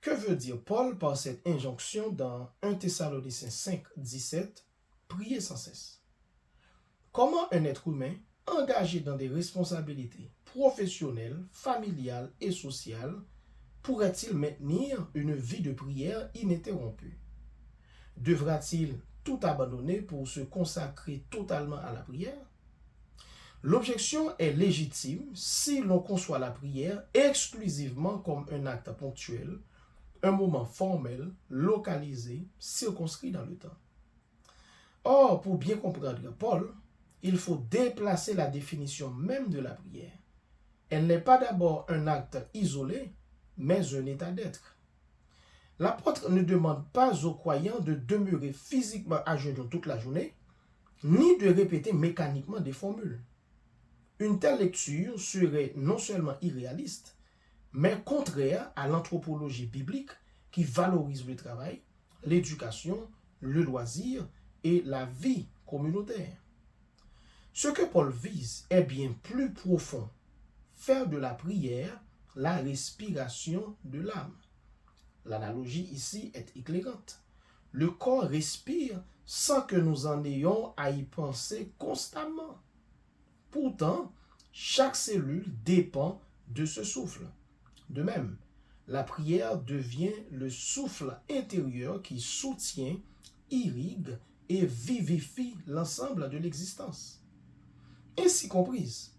Que veut dire Paul par cette injonction dans 1 Thessaloniciens 5, 17, prier sans cesse? Comment un être humain engagé dans des responsabilités professionnelles, familiales et sociales pourrait-il maintenir une vie de prière ininterrompue? Devra-t-il tout abandonner pour se consacrer totalement à la prière? L'objection est légitime si l'on conçoit la prière exclusivement comme un acte ponctuel, un moment formel, localisé, circonscrit dans le temps. Or, pour bien comprendre Paul, il faut déplacer la définition même de la prière. Elle n'est pas d'abord un acte isolé, mais un état d'être. L'apôtre ne demande pas aux croyants de demeurer physiquement à genoux toute la journée, ni de répéter mécaniquement des formules. Une telle lecture serait non seulement irréaliste, mais contraire à l'anthropologie biblique qui valorise le travail, l'éducation, le loisir et la vie communautaire. Ce que Paul vise est bien plus profond, faire de la prière la respiration de l'âme. L'analogie ici est éclairante. Le corps respire sans que nous en ayons à y penser constamment. Pourtant, chaque cellule dépend de ce souffle. De même, la prière devient le souffle intérieur qui soutient, irrigue et vivifie l'ensemble de l'existence. Ainsi comprise,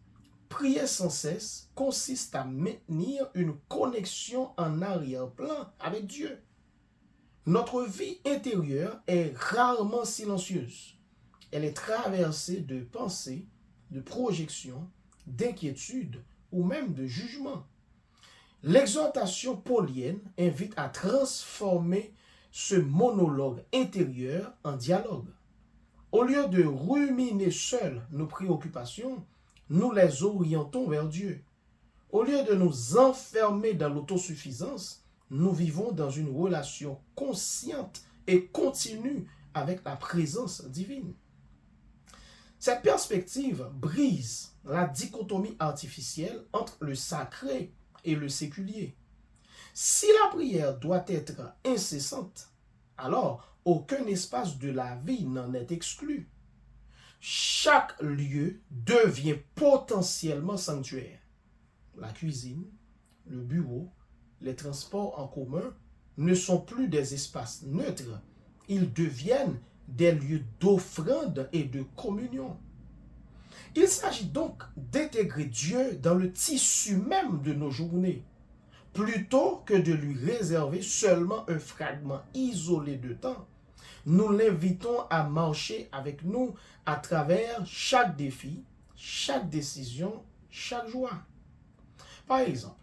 prier sans cesse consiste à maintenir une connexion en arrière-plan avec Dieu. Notre vie intérieure est rarement silencieuse. Elle est traversée de pensées, de projections, d'inquiétudes ou même de jugements. L'exhortation paulienne invite à transformer ce monologue intérieur en dialogue. Au lieu de ruminer seuls nos préoccupations, nous les orientons vers Dieu. Au lieu de nous enfermer dans l'autosuffisance, nous vivons dans une relation consciente et continue avec la présence divine. Cette perspective brise la dichotomie artificielle entre le sacré et le séculier. Si la prière doit être incessante, alors aucun espace de la vie n'en est exclu. Chaque lieu devient potentiellement sanctuaire. La cuisine, le bureau, les transports en commun ne sont plus des espaces neutres. Ils deviennent des lieux d'offrande et de communion. Il s'agit donc d'intégrer Dieu dans le tissu même de nos journées, plutôt que de lui réserver seulement un fragment isolé de temps. Nous l'invitons à marcher avec nous à travers chaque défi, chaque décision, chaque joie. Par exemple,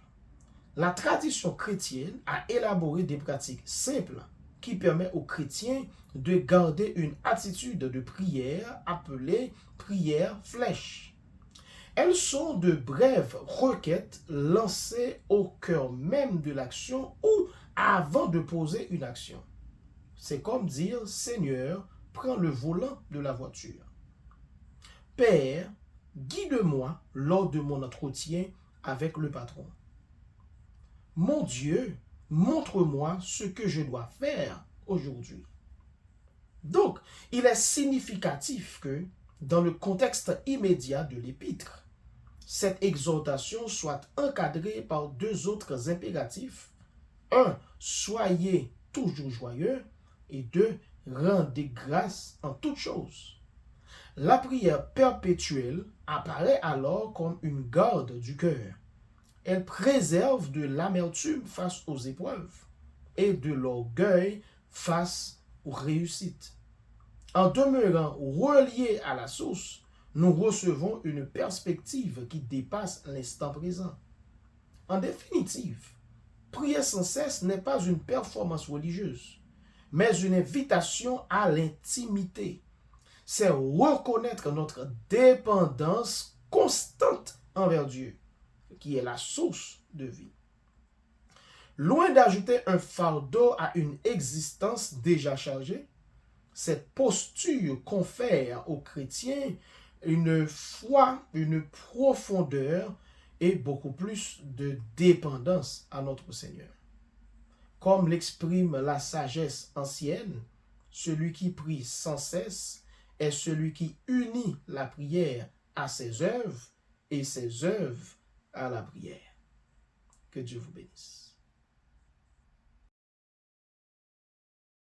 la tradition chrétienne a élaboré des pratiques simples qui permettent aux chrétiens de garder une attitude de prière appelée prière flèche. Elles sont de brèves requêtes lancées au cœur même de l'action ou avant de poser une action. C'est comme dire, Seigneur, prends le volant de la voiture. Père, guide-moi lors de mon entretien avec le patron. Mon Dieu, montre-moi ce que je dois faire aujourd'hui. Donc, il est significatif que, dans le contexte immédiat de l'épître, cette exhortation soit encadrée par deux autres impératifs. 1. Soyez toujours joyeux. Et 2. Rendez grâce en toutes choses. La prière perpétuelle apparaît alors comme une garde du cœur. Elle préserve de l'amertume face aux épreuves et de l'orgueil face aux réussites. En demeurant reliés à la source, nous recevons une perspective qui dépasse l'instant présent. En définitive, prier sans cesse n'est pas une performance religieuse, mais une invitation à l'intimité. C'est reconnaître notre dépendance constante envers Dieu, qui est la source de vie. Loin d'ajouter un fardeau à une existence déjà chargée, cette posture confère aux chrétiens une foi, une profondeur et beaucoup plus de dépendance à notre Seigneur. Comme l'exprime la sagesse ancienne, celui qui prie sans cesse est celui qui unit la prière à ses œuvres et ses œuvres à la prière. Que Dieu vous bénisse.